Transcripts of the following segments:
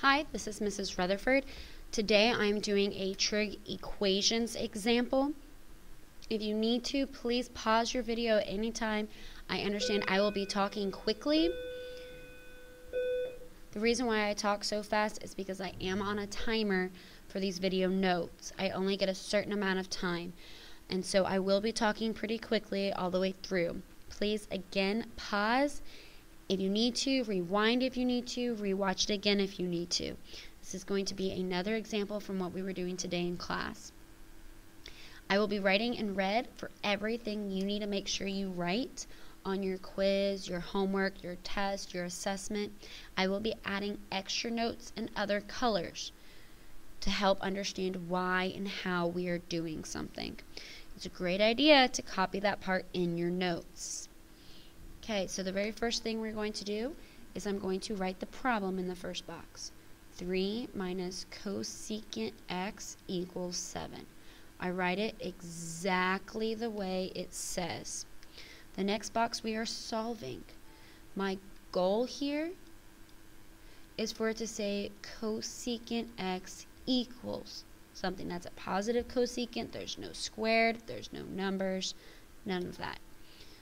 Hi, this is Mrs. Rutherford. Today I'm doing a trig equations example. If you need to, please pause your video at any time. I understand I will be talking quickly. The reason why I talk so fast is because I am on a timer for these video notes. I only get a certain amount of time, and so I will be talking pretty quickly all the way through. Please, again, pause if you need to, rewind if you need to, rewatch it again if you need to. This is going to be another example from what we were doing today in class. I will be writing in red for everything you need to make sure you write on your quiz, your homework, your test, your assessment. I will be adding extra notes and other colors to help understand why and how we are doing something. It's a great idea to copy that part in your notes. Okay, so the very first thing we're going to do is I'm going to write the problem in the first box. 3 minus cosecant x equals 7. I write it exactly the way it says. The next box we are solving. My goal here is for it to say cosecant x equals something. That's a positive cosecant. There's no squared, there's no numbers, none of that.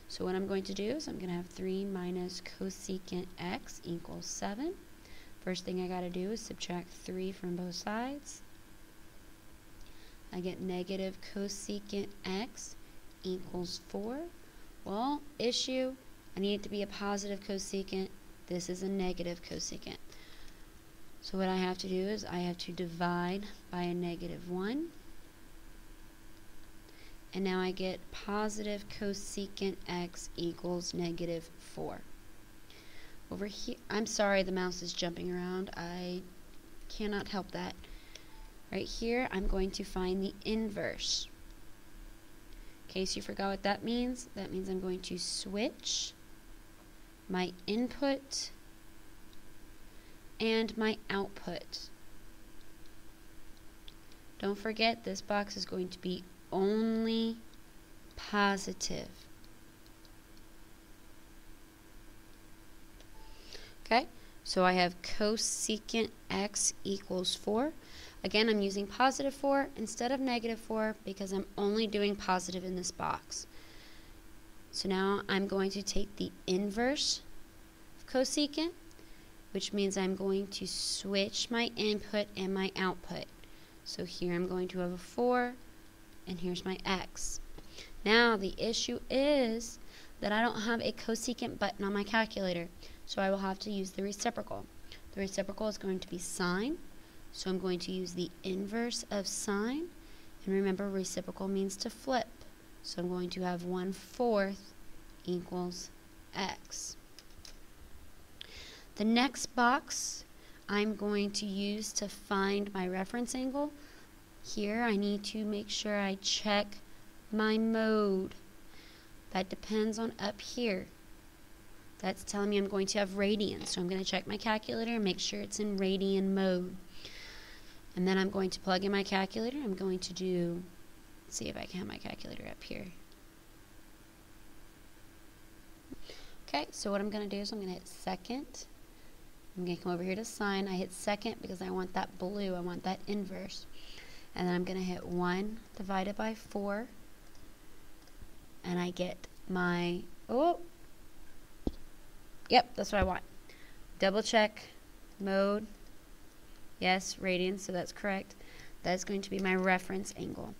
So what I'm going to do is I'm going to have 3 minus cosecant x equals 7. First thing I got to do is subtract 3 from both sides. I get negative cosecant x equals 4. Well, issue, I need it to be a positive cosecant. This is a negative cosecant. So what I have to do is I have to divide by a negative 1. And now I get positive cosecant x equals negative 4. Over here, I'm sorry the mouse is jumping around. I cannot help that. Right here, I'm going to find the inverse. In case you forgot what that means I'm going to switch my input and my output. Don't forget, this box is going to be only positive. Okay, so I have cosecant x equals 4. Again, I'm using positive 4 instead of negative 4 because I'm only doing positive in this box. So now I'm going to take the inverse of cosecant, which means I'm going to switch my input and my output. So here I'm going to have a 4, and here's my x. Now the issue is that I don't have a cosecant button on my calculator, so I will have to use the reciprocal. The reciprocal is going to be sine, so I'm going to use the inverse of sine, and remember reciprocal means to flip, so I'm going to have 1/4 equals x. The next box I'm going to use to find my reference angle. Here I need to make sure I check my mode. That depends on up here. That's telling me I'm going to have radians, so I'm going to check my calculator and make sure it's in radian mode. And then I'm going to plug in my calculator. I'm going to do, let's see if I can have my calculator up here. Okay, so what I'm going to do is I'm going to hit second. I'm going to come over here to sine. I hit second because I want that blue. I want that inverse. And then I'm going to hit 1 divided by 4. And I get my, yep, that's what I want. Double check mode. Yes, radians, so that's correct. That's going to be my reference angle.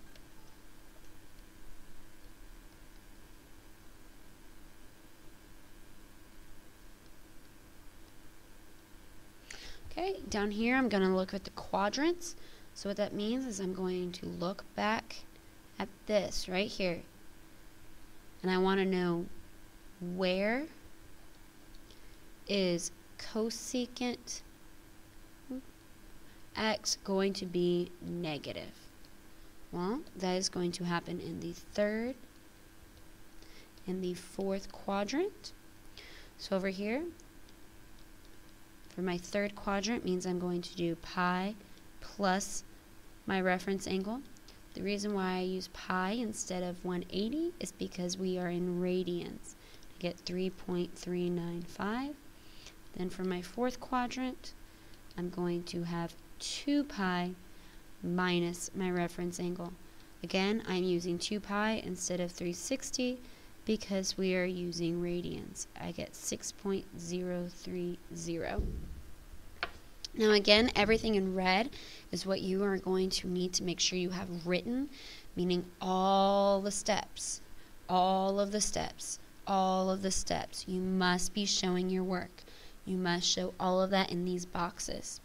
Okay, down here I'm going to look at the quadrants. So what that means is I'm going to look back at this right here. And I want to know where is cosecant x going to be negative. Well, that is going to happen in the third and the fourth quadrant. So over here, for my third quadrant means I'm going to do pi plus my reference angle. The reason why I use pi instead of 180 is because we are in radians. I get 3.395. Then for my fourth quadrant, I'm going to have 2 pi minus my reference angle. Again, I'm using 2 pi instead of 360 because we are using radians. I get 6.030. Now again, everything in red is what you are going to need to make sure you have written, meaning all the steps, all of the steps, all of the steps. You must be showing your work. You must show all of that in these boxes.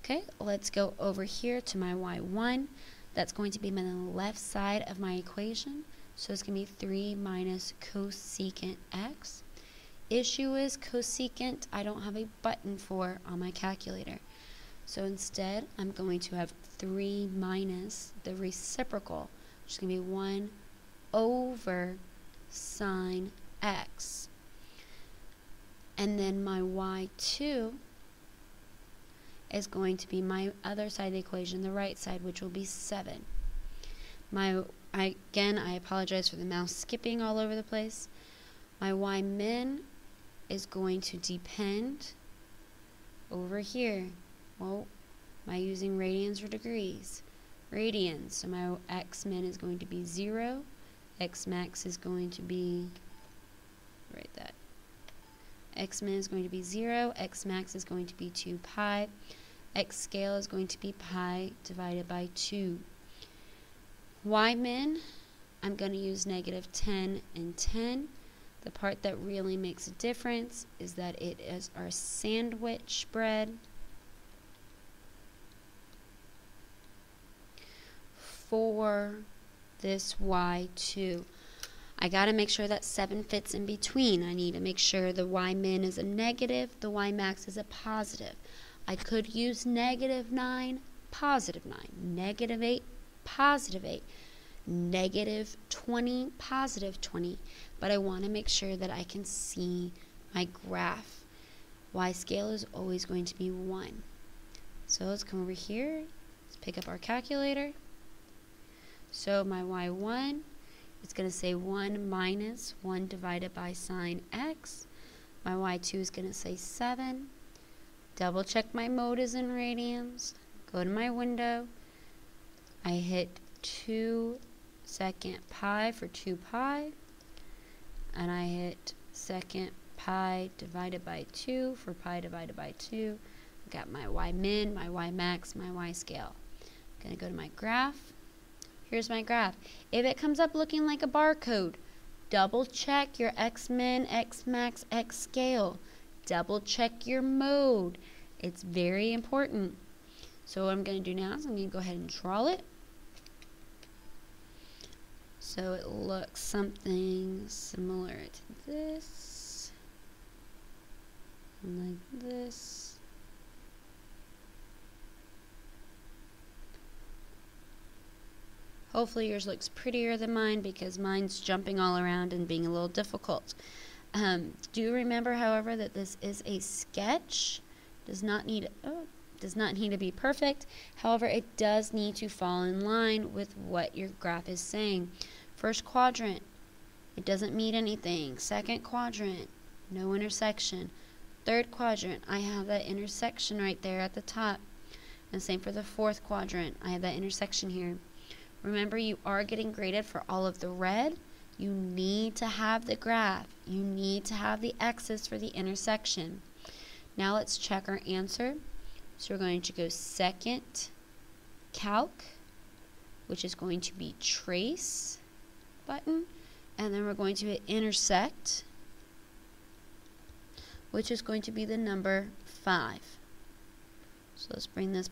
Okay, let's go over here to my y1. That's going to be on the left side of my equation. So it's going to be 3 minus cosecant x. Issue is cosecant I don't have a button for on my calculator. So instead, I'm going to have 3 minus the reciprocal, which is going to be 1 over sine x. And then my y2 is going to be my other side of the equation, the right side, which will be 7. Again, I apologize for the mouse skipping all over the place. My y min is going to depend over here. Well, am I using radians or degrees? Radians. So my x min is going to be 0. X max is going to be, write that. X min is going to be 0. X max is going to be 2 pi. X scale is going to be pi divided by 2. Y min, I'm going to use negative 10 and 10. The part that really makes a difference is that it is our sandwich bread for this y2. I got to make sure that 7 fits in between. I need to make sure the y min is a negative, the y max is a positive. I could use negative 9, positive 9, negative 8, positive 8, negative 20, positive 20, but I want to make sure that I can see my graph. Y scale is always going to be 1. So let's come over here, let's pick up our calculator. So my y1, it's going to say 1 minus 1 divided by sine x. My y2 is going to say 7. Double check my mode is in radians. Go to my window. I hit 2 second pi for 2 pi. And I hit second pi divided by 2 for pi divided by 2. I got my y min, my y max, my y scale. I'm going to go to my graph. Here's my graph. If it comes up looking like a barcode, double check your x min, x max, x scale. Double check your mode. It's very important. So what I'm going to do now is I'm going to go ahead and draw it. So it looks something similar to this. And like this. Hopefully yours looks prettier than mine because mine's jumping all around and being a little difficult. Do remember, however, that this is a sketch. Does not need to be perfect. However, it does need to fall in line with what your graph is saying. First quadrant, it doesn't mean anything. Second quadrant, no intersection. Third quadrant, I have that intersection right there at the top. And same for the fourth quadrant. I have that intersection here. Remember, you are getting graded for all of the red. You need to have the graph. You need to have the x's for the intersection. Now let's check our answer. So we're going to go second calc, which is going to be trace button, and then we're going to hit intersect, which is going to be the number 5. So let's bring this.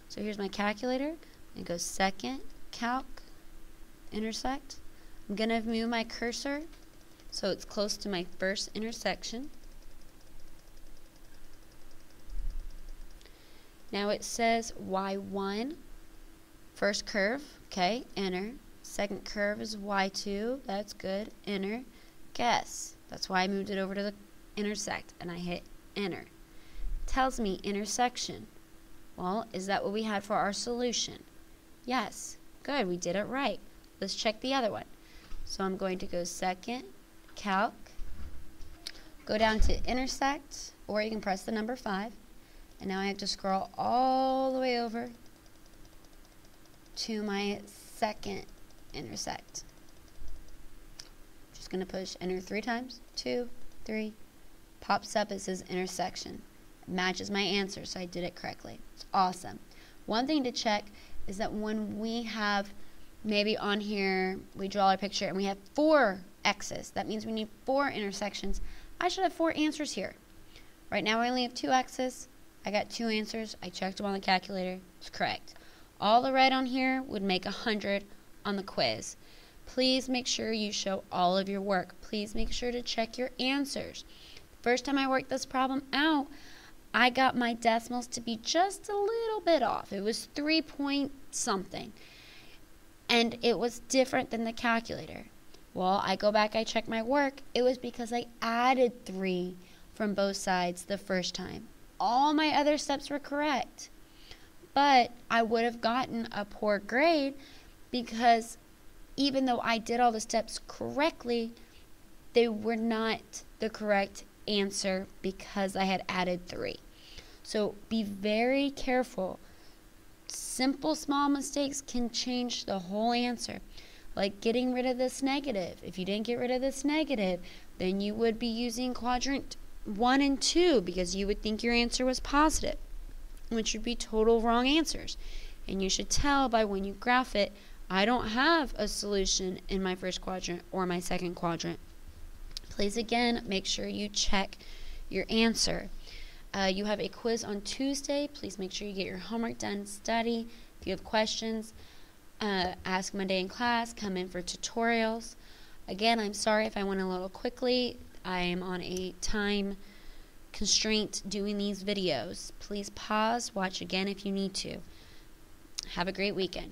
So here's my calculator. And go second calc, intersect. I'm going to move my cursor so it's close to my first intersection. Now it says y1, first curve, okay, enter. Second curve is y2, that's good, enter. Guess, that's why I moved it over to the intersect, and I hit enter. Tells me intersection. Well, is that what we had for our solution? Yes, good, we did it right. Let's check the other one. So I'm going to go second calc, go down to intersect, or you can press the number 5. And now I have to scroll all the way over to my second intersect. Just going to push enter 3 times. 2, 3. Pops up, it says intersection. It matches my answer, so I did it correctly. It's awesome. One thing to check is that when we have, maybe on here, we draw our picture and we have 4 X's. That means we need 4 intersections. I should have 4 answers here. Right now I only have 2 X's. I got 2 answers. I checked them on the calculator. It's correct. All the red on here would make 100 on the quiz. Please make sure you show all of your work. Please make sure to check your answers. First time I worked this problem out, I got my decimals to be just a little bit off. It was 3 point something. And it was different than the calculator. Well, I go back, I check my work. It was because I added 3 from both sides the first time. All my other steps were correct. But I would have gotten a poor grade because even though I did all the steps correctly, they were not the correct answer because I had added 3. So be very careful. Simple small mistakes can change the whole answer. Like getting rid of this negative. If you didn't get rid of this negative, then you would be using quadrant 1 and 2 because you would think your answer was positive, which would be total wrong answers. And you should tell by when you graph it, I don't have a solution in my first quadrant or my second quadrant. Please again, make sure you check your answer. You have a quiz on Tuesday. Please make sure you get your homework done, study. If you have questions, ask Monday in class, come in for tutorials. Again, I'm sorry if I went a little quickly. I am on a time constraint doing these videos. Please pause, watch again if you need to. Have a great weekend.